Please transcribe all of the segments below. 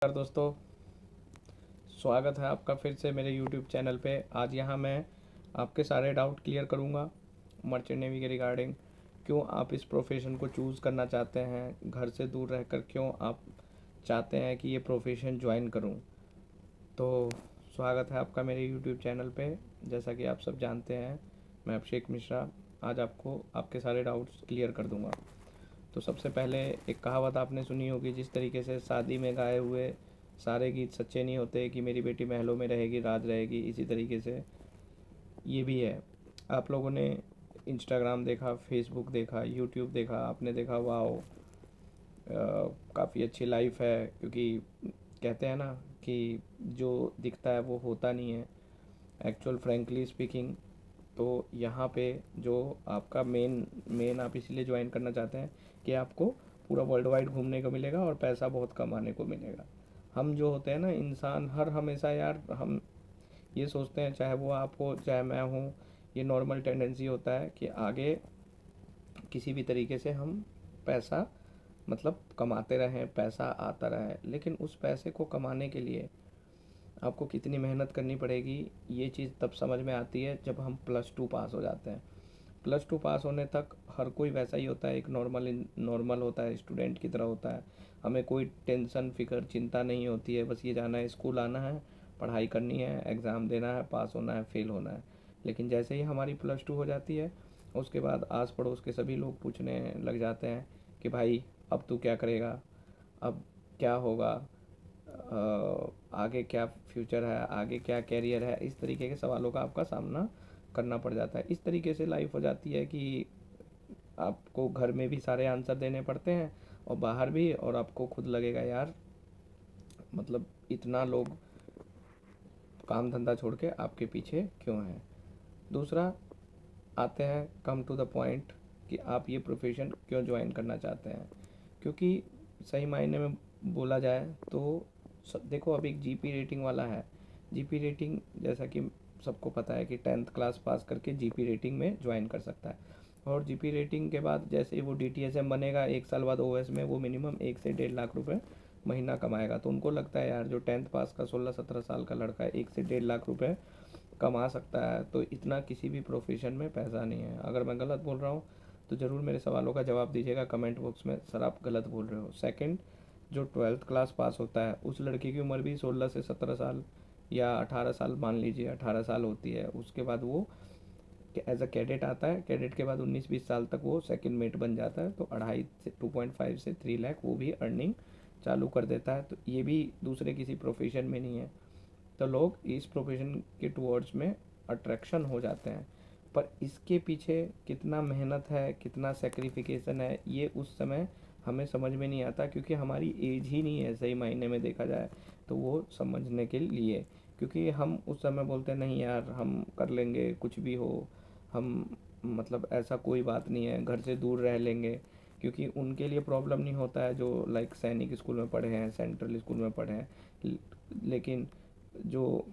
नमस्कार दोस्तों, स्वागत है आपका फिर से मेरे YouTube चैनल पे। आज यहाँ मैं आपके सारे डाउट क्लियर करूँगा मर्चेंट नेवी के रिगार्डिंग। क्यों आप इस प्रोफेशन को चूज़ करना चाहते हैं, घर से दूर रहकर क्यों आप चाहते हैं कि ये प्रोफेशन ज्वाइन करूँ। तो स्वागत है आपका मेरे YouTube चैनल पे। जैसा कि आप सब जानते हैं, मैं अभिषेक मिश्रा आज आपको आपके सारे डाउट्स क्लियर कर दूँगा। तो सबसे पहले एक कहावत आपने सुनी होगी, जिस तरीके से शादी में गाए हुए सारे गीत सच्चे नहीं होते कि मेरी बेटी महलों में रहेगी राज रहेगी, इसी तरीके से ये भी है। आप लोगों ने इंस्टाग्राम देखा, फेसबुक देखा, यूट्यूब देखा, आपने देखा वाओ काफ़ी अच्छी लाइफ है, क्योंकि कहते हैं ना कि जो दिखता है वो होता नहीं है एक्चुअल, फ्रेंकली स्पीकिंग। तो यहाँ पे जो आपका मेन मेन आप इसलिए ज्वाइन करना चाहते हैं कि आपको पूरा वर्ल्ड वाइड घूमने को मिलेगा और पैसा बहुत कमाने को मिलेगा। हम जो होते हैं ना इंसान, हर हमेशा यार हम ये सोचते हैं, चाहे वो आप हो चाहे मैं हूँ, ये नॉर्मल टेंडेंसी होता है कि आगे किसी भी तरीके से हम पैसा मतलब कमाते रहें, पैसा आता रहे। लेकिन उस पैसे को कमाने के लिए आपको कितनी मेहनत करनी पड़ेगी, ये चीज़ तब समझ में आती है जब हम +2 पास हो जाते हैं। +2 पास होने तक हर कोई वैसा ही होता है, एक नॉर्मल होता है, स्टूडेंट की तरह होता है। हमें कोई टेंशन फिक्र चिंता नहीं होती है, बस ये जाना है, स्कूल आना है, पढ़ाई करनी है, एग्ज़ाम देना है, पास होना है, फेल होना है। लेकिन जैसे ही हमारी +2 हो जाती है, उसके बाद आस पड़ोस के सभी लोग पूछने लग जाते हैं कि भाई अब तू क्या करेगा, अब क्या होगा, आगे क्या फ्यूचर है, आगे क्या कैरियर है। इस तरीके के सवालों का आपका सामना करना पड़ जाता है। इस तरीके से लाइफ हो जाती है कि आपको घर में भी सारे आंसर देने पड़ते हैं और बाहर भी, और आपको खुद लगेगा यार मतलब इतना लोग काम धंधा छोड़ के आपके पीछे क्यों हैं। दूसरा आते हैं कम टू द पॉइंट कि आप ये प्रोफेशन क्यों ज्वाइन करना चाहते हैं। क्योंकि सही मायने में बोला जाए तो देखो, अब एक जीपी रेटिंग वाला है। जीपी रेटिंग जैसा कि सबको पता है कि 10th क्लास पास करके जीपी रेटिंग में ज्वाइन कर सकता है। और जीपी रेटिंग के बाद जैसे ही वो डीटीएसएम बनेगा, 1 साल बाद ओएस में वो मिनिमम 1 से 1.5 लाख रुपए महीना कमाएगा। तो उनको लगता है यार जो 10th पास का 16-17 साल का लड़का है 1 से 1.5 लाख रुपए कमा सकता है, तो इतना किसी भी प्रोफेशन में पैसा नहीं है। अगर मैं गलत बोल रहा हूँ तो ज़रूर मेरे सवालों का जवाब दीजिएगा कमेंट बॉक्स में, सर आप गलत बोल रहे हो। सेकंड, जो 12th क्लास पास होता है उस लड़के की उम्र भी 16 से 17 साल या 18 साल, मान लीजिए 18 साल होती है। उसके बाद वो एज अ कैडेट आता है, कैडेट के बाद 19-20 साल तक वो सेकंड मेट बन जाता है, तो 2.5 से 3 लाख वो भी अर्निंग चालू कर देता है। तो ये भी दूसरे किसी प्रोफेशन में नहीं है। तो लोग इस प्रोफेशन के टूवर्ड्स में अट्रैक्शन हो जाते हैं, पर इसके पीछे कितना मेहनत है, कितना सेक्रीफिकेशन है, ये उस समय हमें समझ में नहीं आता, क्योंकि हमारी एज ही नहीं है सही मायने में देखा जाए तो वो समझने के लिए। क्योंकि हम उस समय बोलते नहीं यार हम कर लेंगे कुछ भी हो, हम मतलब ऐसा कोई बात नहीं है, घर से दूर रह लेंगे। क्योंकि उनके लिए प्रॉब्लम नहीं होता है जो लाइक सैनिक स्कूल में पढ़े हैं, सेंट्रल स्कूल में पढ़े हैं। लेकिन जो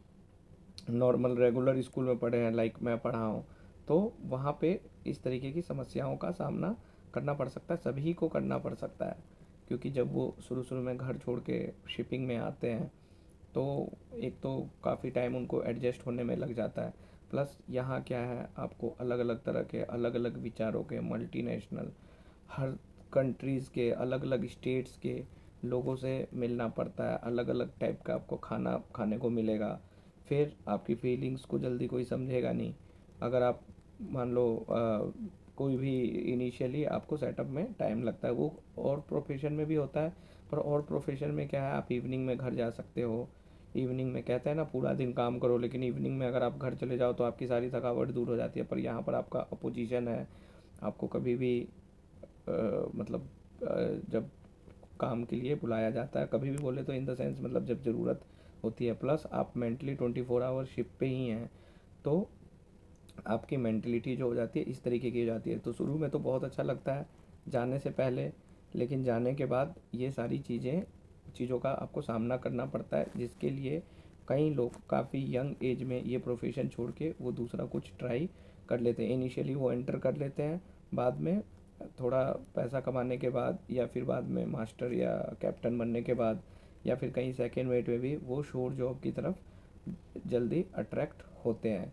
नॉर्मल रेगुलर स्कूल में पढ़े हैं, लाइक मैं पढ़ा हूँ, तो वहाँ पे इस तरीके की समस्याओं का सामना करना पड़ सकता है, सभी को करना पड़ सकता है। क्योंकि जब वो शुरू शुरू में घर छोड़ के शिपिंग में आते हैं तो एक तो काफ़ी टाइम उनको एडजस्ट होने में लग जाता है। प्लस यहाँ क्या है, आपको अलग अलग तरह के अलग अलग विचारों के मल्टीनेशनल, हर कंट्रीज़ के अलग अलग स्टेट्स के लोगों से मिलना पड़ता है। अलग अलग टाइप का आपको खाना खाने को मिलेगा। फिर आपकी फीलिंग्स को जल्दी कोई समझेगा नहीं। अगर आप मान लो कोई भी इनिशियली आपको सेटअप में टाइम लगता है, वो और प्रोफेशन में भी होता है। पर और प्रोफेशन में क्या है, आप इवनिंग में घर जा सकते हो। इवनिंग में कहते हैं ना पूरा दिन काम करो, लेकिन इवनिंग में अगर आप घर चले जाओ तो आपकी सारी थकावट दूर हो जाती है। पर यहाँ पर आपका अपोजिशन है, आपको कभी भी मतलब जब काम के लिए बुलाया जाता है, कभी भी बोले तो इन द सेंस मतलब जब ज़रूरत होती है। प्लस आप मेंटली 24 आवर शिप पे ही हैं, तो आपकी मेंटलिटी जो हो जाती है इस तरीके की हो जाती है। तो शुरू में तो बहुत अच्छा लगता है जाने से पहले, लेकिन जाने के बाद ये सारी चीज़ों का आपको सामना करना पड़ता है, जिसके लिए कई लोग काफ़ी यंग एज में ये प्रोफेशन छोड़ के वो दूसरा कुछ ट्राई कर लेते हैं। इनिशियली वो एंटर कर लेते हैं, बाद में थोड़ा पैसा कमाने के बाद या फिर बाद में मास्टर या कैप्टन बनने के बाद या फिर कहीं सेकेंड वेट में भी वो श्योर जॉब की तरफ जल्दी अट्रैक्ट होते हैं।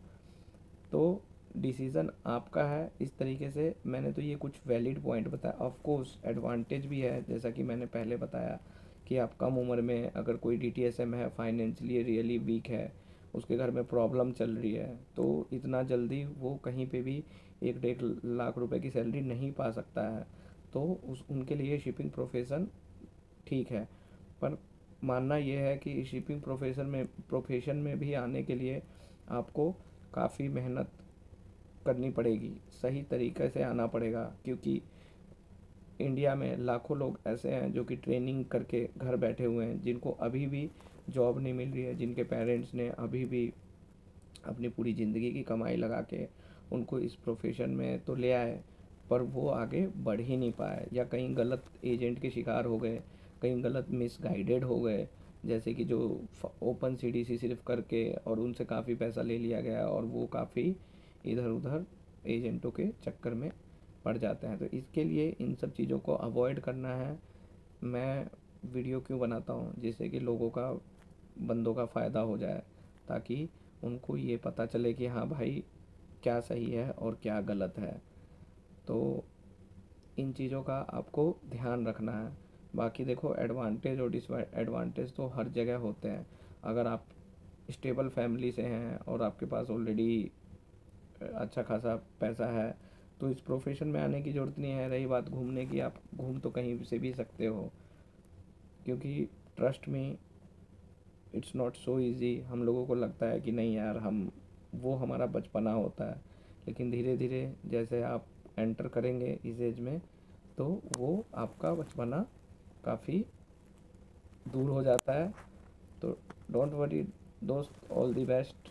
तो डिसीज़न आपका है। इस तरीके से मैंने तो ये कुछ वैलिड पॉइंट बताया। ऑफ कोर्स एडवांटेज भी है, जैसा कि मैंने पहले बताया कि आप कम उम्र में अगर कोई डीटीएसएम है, फाइनेंशियली रियली वीक है, उसके घर में प्रॉब्लम चल रही है, तो इतना जल्दी वो कहीं पे भी 1-1.5 लाख रुपए की सैलरी नहीं पा सकता है। तो उस उनके लिए शिपिंग प्रोफेशन ठीक है। पर मानना ये है कि शिपिंग प्रोफेशन में भी आने के लिए आपको काफ़ी मेहनत करनी पड़ेगी, सही तरीके से आना पड़ेगा, क्योंकि इंडिया में लाखों लोग ऐसे हैं जो कि ट्रेनिंग करके घर बैठे हुए हैं, जिनको अभी भी जॉब नहीं मिल रही है, जिनके पेरेंट्स ने अभी भी अपनी पूरी ज़िंदगी की कमाई लगा के उनको इस प्रोफेशन में तो ले आए, पर वो आगे बढ़ ही नहीं पाए, या कहीं गलत एजेंट के शिकार हो गए, कहीं गलत मिसगाइडेड हो गए। जैसे कि जो ओपन सीडीसी सिर्फ करके और उनसे काफ़ी पैसा ले लिया गया और वो काफ़ी इधर उधर एजेंटों के चक्कर में पड़ जाते हैं। तो इसके लिए इन सब चीज़ों को अवॉइड करना है। मैं वीडियो क्यों बनाता हूँ, जिससे कि लोगों का, बंदों का फ़ायदा हो जाए, ताकि उनको ये पता चले कि हाँ भाई क्या सही है और क्या गलत है। तो इन चीज़ों का आपको ध्यान रखना है। बाकी देखो, एडवांटेज और डिसएडवांटेज तो हर जगह होते हैं। अगर आप स्टेबल फैमिली से हैं और आपके पास ऑलरेडी अच्छा खासा पैसा है, तो इस प्रोफेशन में आने की ज़रूरत नहीं है। रही बात घूमने की, आप घूम तो कहीं से भी सकते हो, क्योंकि ट्रस्ट में इट्स नॉट सो इज़ी। हम लोगों को लगता है कि नहीं यार, हम, वो हमारा बचपना होता है, लेकिन धीरे धीरे जैसे आप एंटर करेंगे इस एज में, तो वो आपका बचपना काफ़ी दूर हो जाता है। तो डोंट वरी दोस्त, ऑल दी बेस्ट।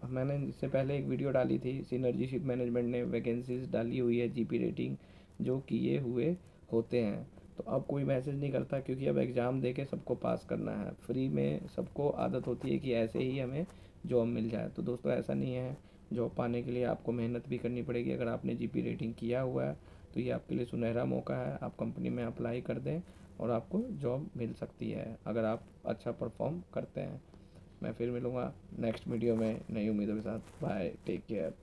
मैंने इससे पहले एक वीडियो डाली थी, सिनर्जी मैनेजमेंट ने वैकेंसीज डाली हुई है, जीपी रेटिंग जो किए हुए होते हैं। तो अब कोई मैसेज नहीं करता, क्योंकि अब एग्ज़ाम दे के सबको पास करना है। फ्री में सबको आदत होती है कि ऐसे ही हमें जॉब मिल जाए। तो दोस्तों ऐसा नहीं है, जॉब पाने के लिए आपको मेहनत भी करनी पड़ेगी। अगर आपने जीपी रेटिंग किया हुआ है तो ये आपके लिए सुनहरा मौका है, आप कंपनी में अप्लाई कर दें और आपको जॉब मिल सकती है अगर आप अच्छा परफॉर्म करते हैं। मैं फिर मिलूँगा नेक्स्ट वीडियो में नई उम्मीदों के साथ। Bye, take care.